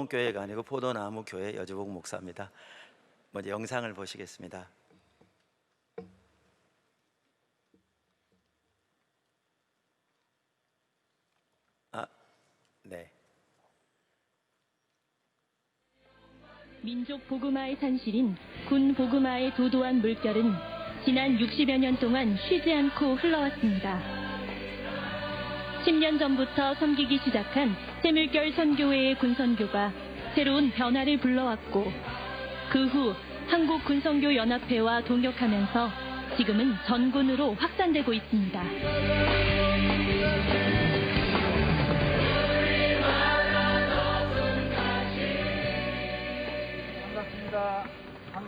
교회가 아니고 포도나무 교회 여주복 목사입니다. 먼저 영상을 보시겠습니다. 네. 민족 복음화의 산실인 군 복음화의 도도한 물결은 지난 60여 년 동안 쉬지 않고 흘러왔습니다. 10년 전부터 섬기기 시작한 새물결 선교회의 군선교가 새로운 변화를 불러왔고 그 후 한국군선교연합회와 동역하면서 지금은 전군으로 확산되고 있습니다.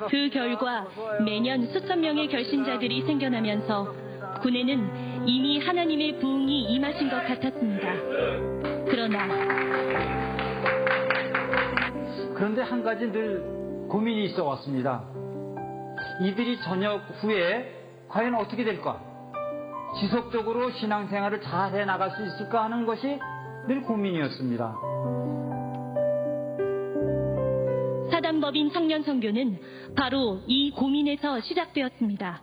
그 결과 매년 수천 명의 결신자들이 생겨나면서 군에는 이미 하나님의 부흥이 임하신 것 같았습니다. 그런데 한 가지 늘 고민이 있어 왔습니다. 이들이 전역 후에 과연 어떻게 될까? 지속적으로 신앙생활을 잘 해나갈 수 있을까 하는 것이 늘 고민이었습니다. 사단법인 청년 선교는 바로 이 고민에서 시작되었습니다.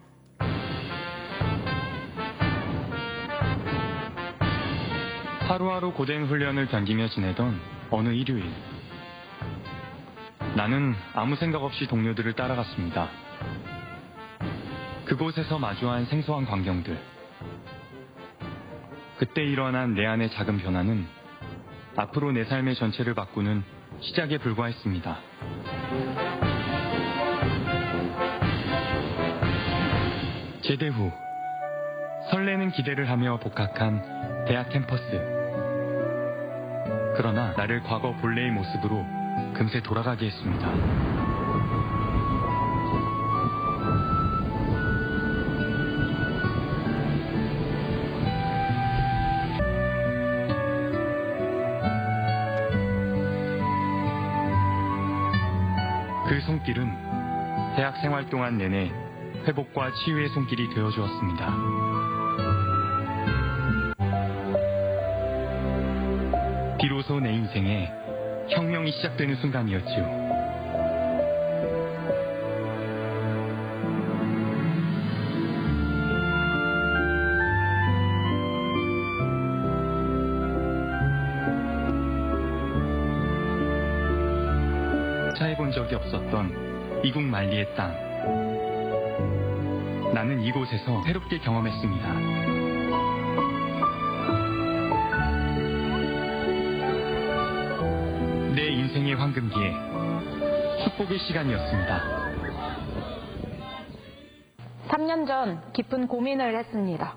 하루하루 고된 훈련을 견디며 지내던 어느 일요일, 나는 아무 생각 없이 동료들을 따라갔습니다. 그곳에서 마주한 생소한 광경들. 그때 일어난 내 안의 작은 변화는 앞으로 내 삶의 전체를 바꾸는 시작에 불과했습니다. 제대 후 설레는 기대를 하며 복학한 대학 캠퍼스. 그러나 나를 과거 본래의 모습으로 금세 돌아가게 했습니다. 그 손길은 대학 생활 동안 내내 회복과 치유의 손길이 되어주었습니다. 비로소 내 인생에 혁명이 시작되는 순간이었지요. 차해본 적이 없었던 이국 만리의 땅. 나는 이곳에서 새롭게 경험했습니다. 내 인생의 황금기에 축복의 시간이었습니다. 3년 전 깊은 고민을 했습니다.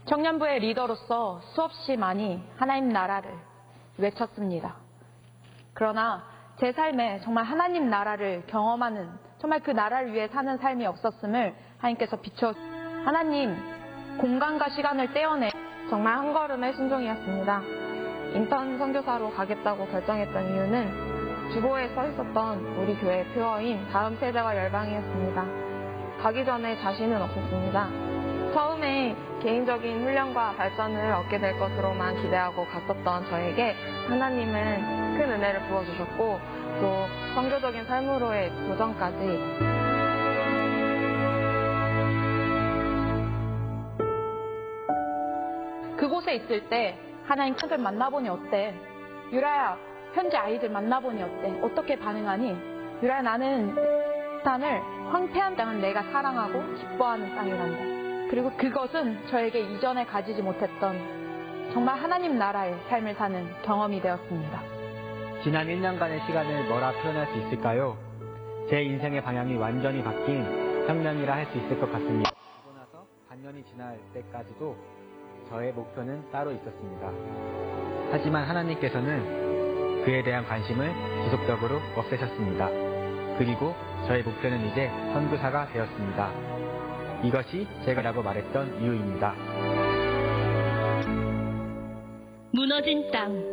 청년부의 리더로서 수없이 많이 하나님 나라를 외쳤습니다. 그러나 제 삶에 정말 하나님 나라를 경험하는, 정말 그 나라를 위해 사는 삶이 없었음을 하나님께서 하나님, 공간과 시간을 떼어내 정말 한 걸음의 순종이었습니다. 인턴 선교사로 가겠다고 결정했던 이유는 주보에 써 있었던 우리 교회 표어인 다음 세대와 열방이었습니다. 가기 전에 자신은 없었습니다. 처음에 개인적인 훈련과 발전을 얻게 될 것으로만 기대하고 갔었던 저에게 하나님은 큰 은혜를 부어주셨고 또 선교적인 삶으로의 도전까지 그곳에 있을 때 하나님 을 만나보니 어때? 유라야, 현재 아이들 만나보니 어때? 어떻게 반응하니? 유라야, 나는 땅을 황폐한 땅은 내가 사랑하고 기뻐하는 땅이란다. 그리고 그것은 저에게 이전에 가지지 못했던 정말 하나님 나라의 삶을 사는 경험이 되었습니다. 지난 1년간의 시간을 뭐라 표현할 수 있을까요? 제 인생의 방향이 완전히 바뀐 혁명이라 할 수 있을 것 같습니다. 그러고 나서 반년이 지날 때까지도 저의 목표는 따로 있었습니다. 하지만 하나님께서는 그에 대한 관심을 지속적으로 없애셨습니다. 그리고 저의 목표는 이제 선교사가 되었습니다. 이것이 제가라고 말했던 이유입니다. 무너진 땅,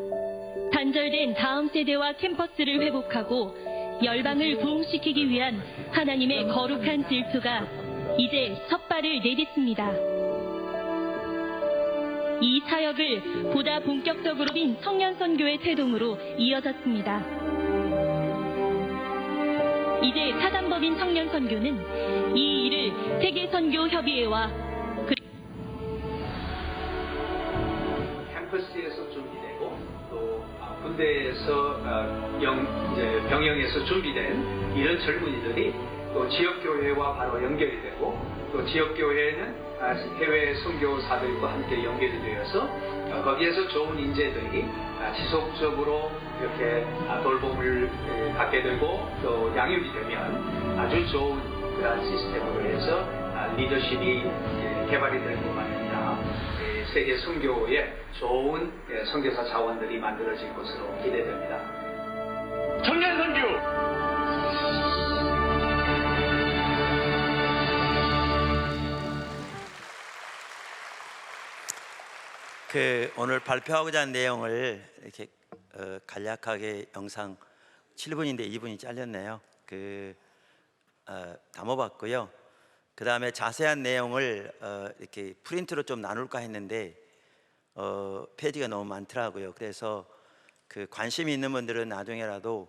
단절된 다음 세대와 캠퍼스를 회복하고 열방을 부흥시키기 위한 하나님의 거룩한 질투가 이제 첫 발을 내딛습니다. 이 사역을 보다 본격적으로 빈 청년 선교의 태동으로 이어졌습니다. 이제 사단법인 청년 선교는 이 일을 세계 선교 협의회와 캠퍼스에서 준비되고 또 군대에서 이제 병영에서 준비된 이런 젊은이들이 또 지역교회와 바로 연결이 되고 또 지역교회는 해외 선교사들과 함께 연결이 되어서 거기에서 좋은 인재들이 지속적으로 이렇게 돌봄을 받게 되고 또 양육이 되면 아주 좋은 그런 시스템으로 해서 리더십이 개발이 될 뿐만 아니라 세계 선교에 좋은 선교사 자원들이 만들어질 것으로 기대됩니다. 청년 선교! 오늘 발표하고자 하는 내용을 이렇게 간략하게 영상 7분인데 2분이 잘렸네요. 담아봤고요. 그 다음에 자세한 내용을 이렇게 프린트로 좀 나눌까 했는데 페이지가 너무 많더라고요. 그래서 관심이 있는 분들은 나중에라도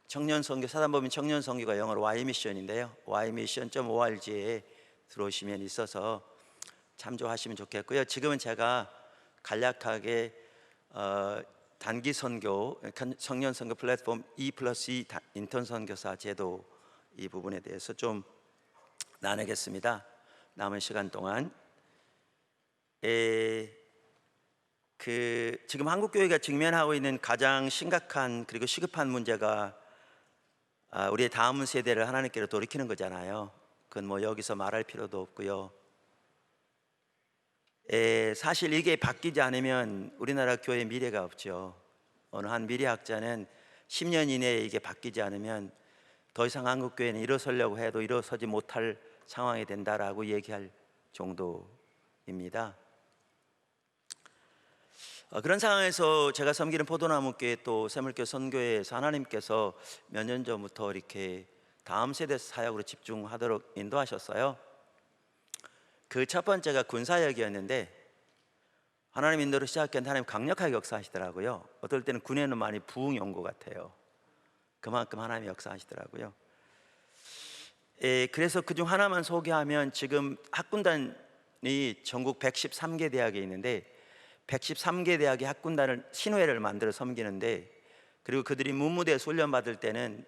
청년 선교 사단법인 청년 선교가 영어로 Y미션인데요. ymission.org에 들어오시면 있어서 참조하시면 좋겠고요. 지금은 제가 간략하게 단기 선교, 청년 선교 플랫폼 E+E 인턴 선교사 제도 이 부분에 대해서 좀 나누겠습니다. 남은 시간 동안 지금 한국 교회가 직면하고 있는 가장 심각한 그리고 시급한 문제가 우리의 다음 세대를 하나님께로 돌이키는 거잖아요. 그건 뭐 여기서 말할 필요도 없고요. 사실 이게 바뀌지 않으면 우리나라 교회의 미래가 없죠. 어느 한 미래학자는 10년 이내에 이게 바뀌지 않으면 더 이상 한국 교회는 일어서려고 해도 일어서지 못할 상황이 된다라고 얘기할 정도입니다. 그런 상황에서 제가 섬기는 포도나무교회 또 샘물교회 선교회에서 하나님께서 몇 년 전부터 이렇게 다음 세대 사역으로 집중하도록 인도하셨어요. 그 첫 번째가 군사역이었는데 하나님 인도로 시작했는데 하나님 강력하게 역사하시더라고요. 어떨 때는 군에는 많이 부흥이 온 것 같아요. 그만큼 하나님이 역사하시더라고요. 그래서 그중 하나만 소개하면 지금 학군단이 전국 113개 대학에 있는데 113개 대학의 학군단을 신회를 만들어 섬기는데 그리고 그들이 문무대에서 훈련받을 때는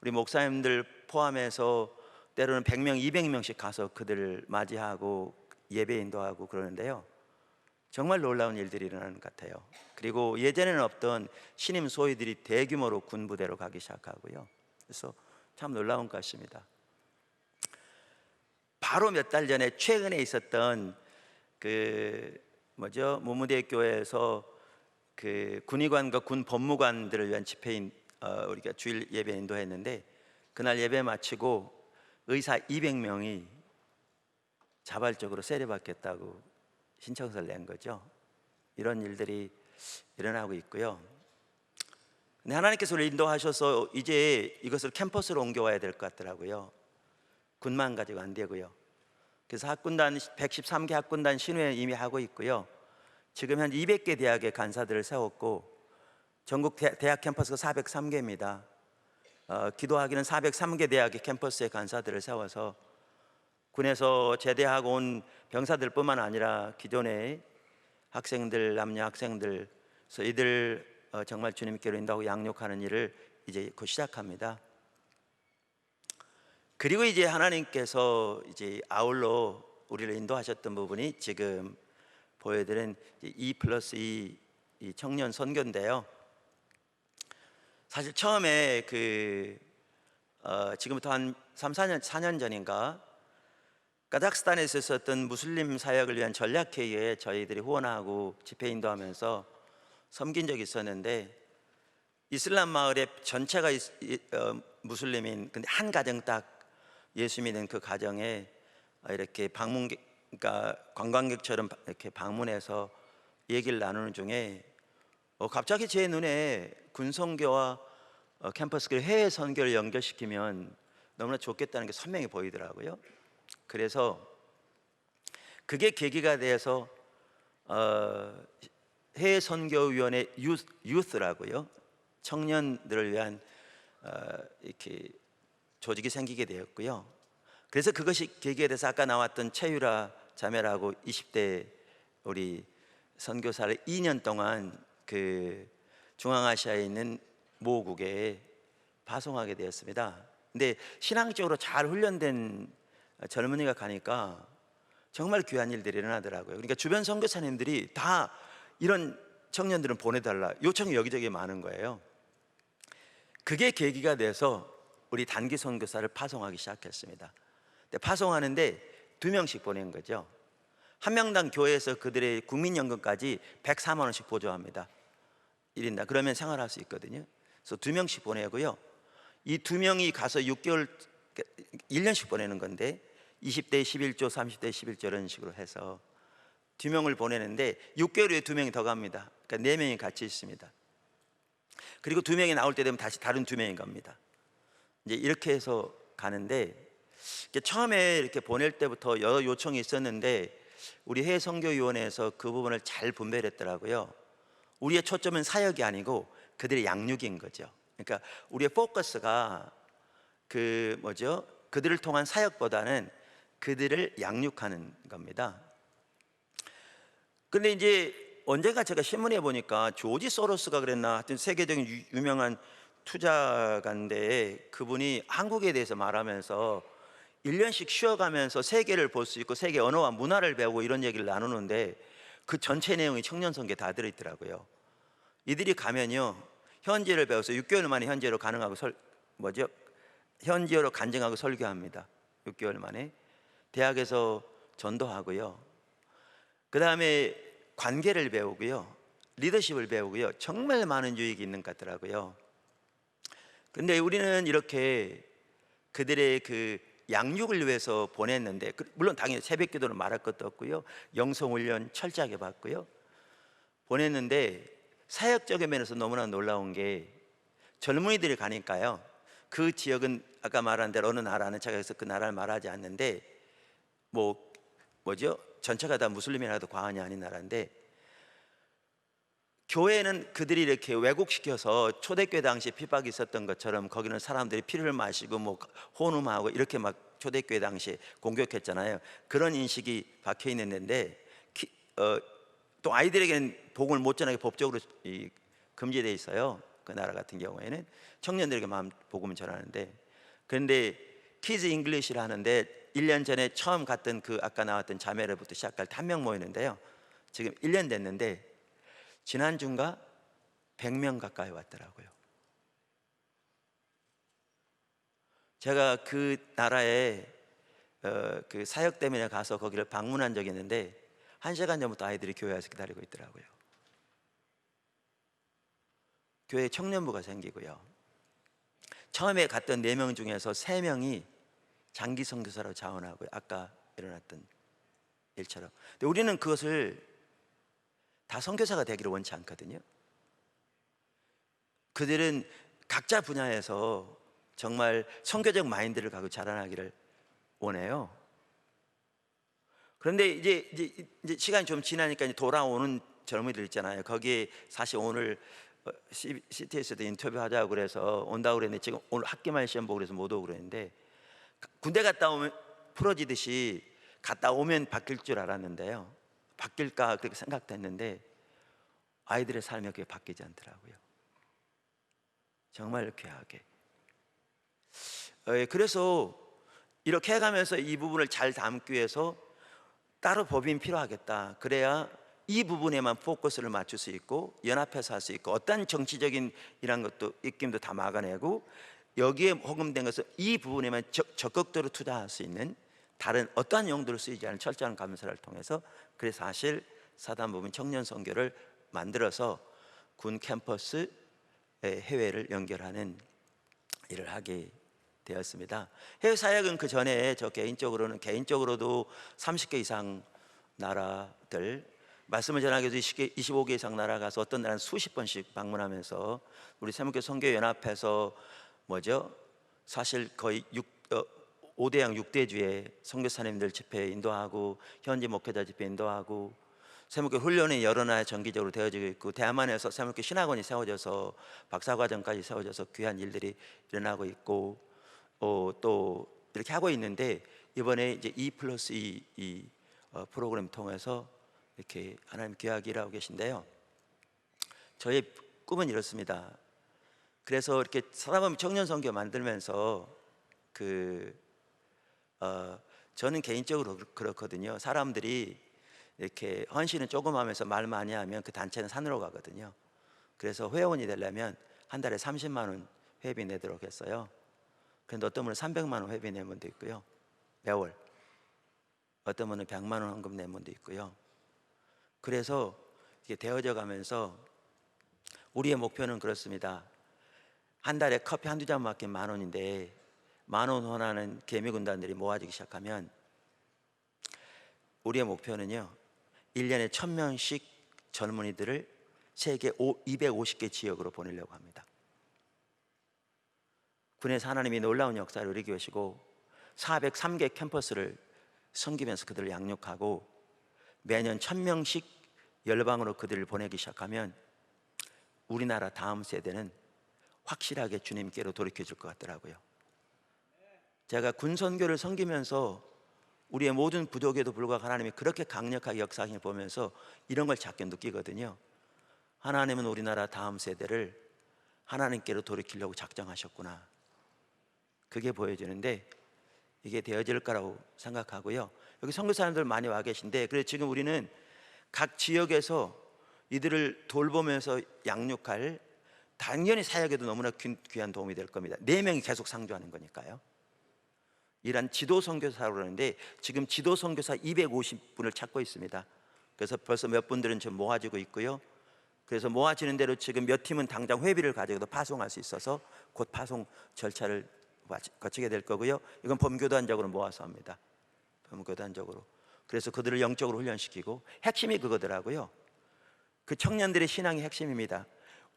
우리 목사님들 포함해서 때로는 100명, 200명씩 가서 그들을 맞이하고 예배 인도하고 그러는데요. 정말 놀라운 일들이 일어나는 것 같아요. 그리고 예전에는 없던 신임 소위들이 대규모로 군부대로 가기 시작하고요. 그래서 참 놀라운 것 같습니다. 바로 몇 달 전에 최근에 있었던 문무대 교회에서 군의관과 군 법무관들을 위한 집회인 우리가 주일 예배 인도했는데 그날 예배 마치고 의사 200명이 자발적으로 세례받겠다고 신청서를 낸 거죠. 이런 일들이 일어나고 있고요. 근데 하나님께서 우리를 인도하셔서 이제 이것을 캠퍼스로 옮겨와야 될 것 같더라고요. 군만 가지고 안 되고요. 그래서 학군단 113개 학군단 신회 이미 하고 있고요. 지금 한 200개 대학의 간사들을 세웠고 전국 대학 캠퍼스가 403개입니다. 기도하기는 403개 대학의 캠퍼스의 간사들을 세워서 군에서 제대하고 온 병사들뿐만 아니라 기존의 학생들, 남녀 학생들, 그래서 이들 정말 주님께로 인도하고 양육하는 일을 이제 곧 시작합니다. 그리고 이제 하나님께서 이제 아울러 우리를 인도하셨던 부분이 지금 보여드린 E+E 이 청년 선교인데요. 사실 처음에 지금부터 한 4년 전인가 카자흐스탄에서 있었던 무슬림 사역을 위한 전략회의에 저희들이 후원하고 집회 인도하면서 섬긴 적이 있었는데 이슬람 마을의 전체가 무슬림인 근데 한 가정 딱 예수 믿는 그 가정에 이렇게 그러니까 관광객처럼 이렇게 방문해서 얘기를 나누는 중에 갑자기 제 눈에 군선교와 캠퍼스 해외 선교를 연결시키면 너무나 좋겠다는 게 선명히 보이더라고요. 그래서 그게 계기가 돼서 해외 선교위원회 유스라고요. 청년들을 위한 이렇게 조직이 생기게 되었고요. 그래서 그것이 계기가 돼서 아까 나왔던 최유라 자매라고 20대 우리 선교사를 2년 동안 그 중앙아시아에 있는 모국에 파송하게 되었습니다. 근데 신앙적으로 잘 훈련된 젊은이가 가니까 정말 귀한 일들이 일어나더라고요. 그러니까 주변 선교사님들이 다 이런 청년들은 보내달라 요청이 여기저기 많은 거예요. 그게 계기가 돼서 우리 단기 선교사를 파송하기 시작했습니다. 근데 파송하는데 2명씩 보낸 거죠. 한 명당 교회에서 그들의 국민연금까지 104만 원씩 보조합니다. 1인당. 그러면 생활할 수 있거든요. 그래서 2명씩 보내고요. 이 2명이 가서 6개월, 1년씩 보내는 건데 20대 11조, 30대 11조 이런 식으로 해서 2명을 보내는데 6개월 후에 2명이 더 갑니다. 그러니까 4명이 같이 있습니다. 그리고 2명이 나올 때 되면 다시 다른 2명이 갑니다. 이제 이렇게 해서 가는데 처음에 이렇게 보낼 때부터 여러 요청이 있었는데 우리 해외 선교위원회에서 그 부분을 잘 분배를 했더라고요. 우리의 초점은 사역이 아니고 그들의 양육인 거죠. 그러니까 우리의 포커스가 그들을 통한 사역보다는 그들을 양육하는 겁니다. 근데 이제 언젠가 제가 신문에 보니까 조지 소로스가 그랬나 하여튼 세계적인 유명한 투자가인데 그분이 한국에 대해서 말하면서 1년씩 쉬어가면서 세계를 볼 수 있고 세계 언어와 문화를 배우고 이런 얘기를 나누는데 그 전체 내용이 청년 선교에 다 들어있더라고요. 이들이 가면요 현지어를 배워서 6개월 만에 현지어로 가능하고 현지어로 간증하고 설교합니다. 6개월 만에 대학에서 전도하고요. 그 다음에 관계를 배우고요, 리더십을 배우고요. 정말 많은 유익이 있는 것 같더라고요. 근데 우리는 이렇게 그들의 그 양육을 위해서 보냈는데 물론 당연히 새벽 기도는 말할 것도 없고요, 영성훈련 철저하게 받고요 보냈는데 사역적인 면에서 너무나 놀라운 게 젊은이들이 가니까요 그 지역은 아까 말한 대로 어느 나라는 제가 그래서 그 나라를 말하지 않는데 전체가 다 무슬림이라도 과언이 아닌 나라인데 교회는 그들이 이렇게 왜곡시켜서 초대교회 당시에 핍박이 있었던 것처럼 거기는 사람들이 피를 마시고 혼음하고 이렇게 막 초대교회 당시에 공격했잖아요. 그런 인식이 박혀 있는데 또 아이들에게는 복음을 못 전하게 법적으로 금지되어 있어요. 그 나라 같은 경우에는 청년들에게 복음을 전하는데, 그런데 키즈 잉글리시를 하는데 1년 전에 처음 갔던 그 아까 나왔던 자매로부터 시작할 때 1명 모이는데요 지금 1년 됐는데 지난주인가 100명 가까이 왔더라고요. 제가 그 나라에 그 사역 때문에 가서 거기를 방문한 적이 있는데 1시간 전부터 아이들이 교회에서 기다리고 있더라고요. 교회 청년부가 생기고요. 처음에 갔던 4명 중에서 3명이 장기 선교사로 자원하고요. 아까 일어났던 일처럼. 근데 우리는 그것을 다 선교사가 되기를 원치 않거든요. 그들은 각자 분야에서 정말 선교적 마인드를 갖고 자라나기를 원해요. 그런데 이제 시간이 좀 지나니까 이제 돌아오는 젊은이들 있잖아요. 거기에 사실 오늘 CTS도 인터뷰하자고 그래서 온다고 그랬는데 지금 오늘 학기말 시험 보고 그래서 못 오고 그랬는데 군대 갔다 오면 풀어지듯이 갔다 오면 바뀔 줄 알았는데요 바뀔까 그렇게 생각도 했는데 아이들의 삶이 그렇게 바뀌지 않더라고요. 정말 귀하게. 그래서 이렇게 해가면서 이 부분을 잘 담기 위해서 따로 법인 필요하겠다. 그래야 이 부분에만 포커스를 맞출 수 있고 연합해서 할 수 있고 어떤 정치적인 이런 것도 입김도 다 막아내고 여기에 호금된 것은 이 부분에만 적극적으로 투자할 수 있는 다른 어떠한 용도로 쓰이지 않은 철저한 감사를 통해서 그래서 사실 사단법인 청년 선교를 만들어서 군 캠퍼스 해외를 연결하는 일을 하게 되었습니다. 해외 사역은 그 전에 저 개인적으로도 30개 이상 나라들 말씀을 전하기 위해서 25개 이상 나라 가서 어떤 나라는 수십 번씩 방문하면서 우리 세문교 선교연합에서 사실 거의 5대양 6대주에 선교사님들 집회 인도하고 현지 목회자 집회 인도하고 세목교 훈련이 여러 나라 정기적으로 되어지고 있고, 대만에서 세목교 신학원이 세워져서 박사과정까지 세워져서 귀한 일들이 일어나고 있고, 또 이렇게 하고 있는데, 이번에 이제 2+2 프로그램 통해서 이렇게 하나님 귀하게 일하고 계신데요. 저의 꿈은 이렇습니다. 그래서 이렇게 사랑하면 청년 선교 만들면서 저는 개인적으로 그렇거든요. 사람들이 이렇게 헌신은 조금 하면서 말 많이 하면 그 단체는 산으로 가거든요. 그래서 회원이 되려면 한 달에 30만 원 회비 내도록 했어요. 그런데 어떤 분은 300만 원 회비 낸 분도 있고요, 매월. 어떤 분은 100만 원 헌금 낸 분도 있고요. 그래서 이게 되어져 가면서 우리의 목표는 그렇습니다. 한 달에 커피 한두 잔 맞긴 10,000원인데 10,000원 원하는 개미군단들이 모아지기 시작하면 우리의 목표는요, 1년에 1,000명씩 젊은이들을 세계 250개 지역으로 보내려고 합니다. 군에서 하나님이 놀라운 역사를 이루고 계시고 403개 캠퍼스를 섬기면서 그들을 양육하고 매년 1,000명씩 열방으로 그들을 보내기 시작하면 우리나라 다음 세대는 확실하게 주님께로 돌이켜질 것 같더라고요. 제가 군선교를 섬기면서 우리의 모든 부족에도 불구하고 하나님이 그렇게 강력하게 역사하시는 걸 보면서 이런 걸 자꾸 느끼거든요. 하나님은 우리나라 다음 세대를 하나님께로 돌이키려고 작정하셨구나. 그게 보여지는데 이게 되어질 거라고 생각하고요. 여기 선교사님들 많이 와 계신데, 그래서 지금 우리는 각 지역에서 이들을 돌보면서 양육할, 당연히 사역에도 너무나 귀한 도움이 될 겁니다. 4명이 계속 상주하는 거니까요. 이란 지도 선교사라고 그러는데 지금 지도 선교사 250분을 찾고 있습니다. 그래서 벌써 몇 분들은 지금 모아지고 있고요. 그래서 모아지는 대로 지금 몇 팀은 당장 회비를 가지고도 파송할 수 있어서 곧 파송 절차를 거치게 될 거고요. 이건 범교단적으로 모아서 합니다. 범교단적으로. 그래서 그들을 영적으로 훈련시키고, 핵심이 그거더라고요. 그 청년들의 신앙이 핵심입니다.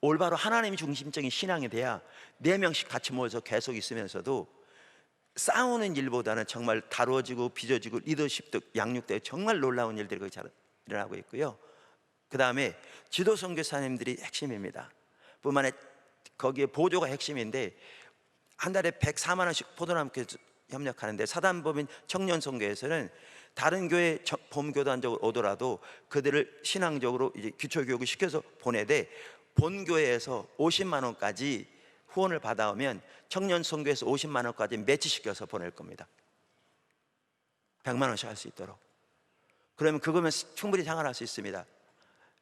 올바로 하나님 중심적인 신앙이 돼야 4명씩 같이 모여서 계속 있으면서도 싸우는 일보다는 정말 다루어지고 빚어지고 리더십도 양육되고 정말 놀라운 일들이 거기 잘 일어나고 있고요. 그 다음에 지도 선교사님들이 핵심입니다. 뿐만 아니라 거기에 보조가 핵심인데, 한 달에 104만 원씩 포도나무께 협력하는데, 사단법인 청년 선교에서는 다른 교회 범교단적으로 오더라도 그들을 신앙적으로 이제 기초교육을 시켜서 보내되, 본교회에서 50만 원까지 후원을 받아오면 청년 선교에서 50만 원까지 매치시켜서 보낼 겁니다. 100만 원씩 할 수 있도록. 그러면 그거면 충분히 생활할 수 있습니다.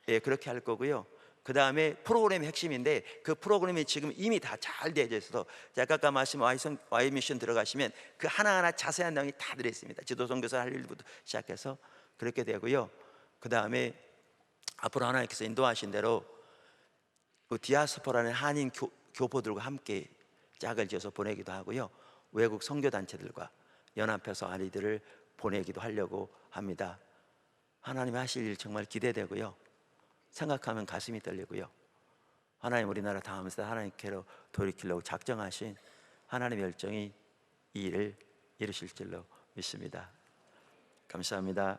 예, 그렇게 할 거고요. 그 다음에 프로그램이 핵심인데, 그 프로그램이 지금 이미 다 잘 되어져 있어서, 제가 아까 말씀한 Y 미션 들어가시면 그 하나하나 자세한 내용이 다 들어있습니다. 지도 선교사 할 일부터 시작해서 그렇게 되고요. 그 다음에 앞으로 하나님께서 인도하신 대로 그 디아스포라는 한인 교포들과 함께 짝을 지어서 보내기도 하고요. 외국 선교단체들과 연합해서 아이들을 보내기도 하려고 합니다. 하나님이 하실 일 정말 기대되고요. 생각하면 가슴이 떨리고요. 하나님 우리나라 다음 세대 하나님께로 돌이키려고 작정하신 하나님의 열정이 이 일을 이루실 줄로 믿습니다. 감사합니다.